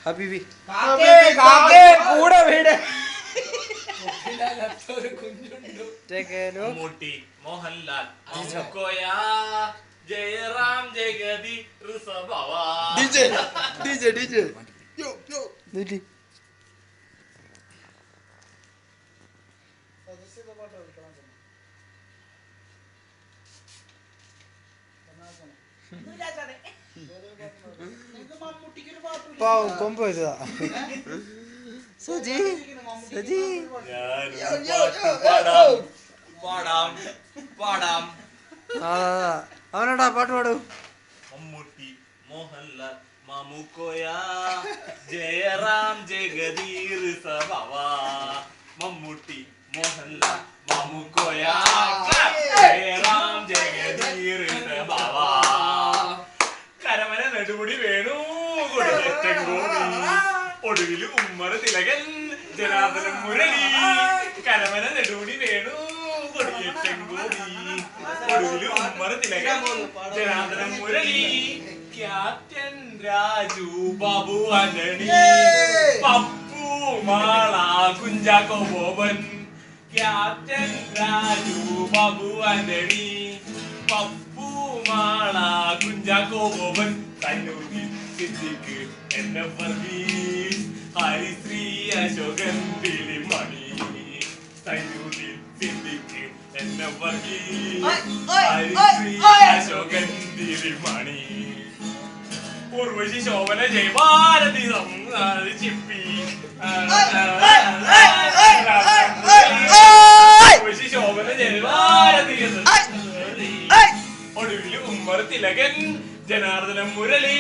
ഹബീബി കൂടെ വീട് മോഹൻലാൽ ജയറാം ജഗതി പാവം കൊമ്പ് വെച്ചതാ സജി സജി അവനോടാ പാട്ട് പാടൂ. മമ്മൂട്ടി മോഹൻലാൽ മാമുക്കോയ ജയറാം ജഗദീർ സഭവ മമ്മൂട്ടി മോഹൻലാൽ മാമുക്കോയ ജയറാം ജഗദീർ സഭവ കരമന നെടുമുടി വേണു ഒടുവിൽ ഉമ്മർ തിലകൻ ജനാർദ്ദനൻ മുരളി കരമന നെടുമുടി വേണു ഒടുവിൽ ഉമ്മർ തിലകൻ ജനാർദ്ദനൻ മുരളി ക്യാപ്റ്റൻ രാജു ബാബു ആന്റണി പപ്പു മാള കുഞ്ചാക്കോ ബോബൻ ക്യാപ്റ്റൻ രാജു ബാബു ആന്റണി പപ്പു മാള കുഞ്ചാക്കോ ബോബൻ തന്നൂരിൽ സിദ്ദിഖ് എന്നെ വർഗീസ് ഹരിശ്രീ അശോകൻ പിലിമണി തന്നൂരിൽ സിദ്ദിഖ് എന്നെ വർഗീസ് ഹരിശ്രീ അശോകൻ പിലിമണി ഉർവശി ശോഭന ജയഭാരതി ചിപ്പി ഉർവശി ശോഭന ജയഭാരതി ഒടുവിൽ ഉമ്മർ തിലകൻ ജനാർദ്ദനൻ മുരളി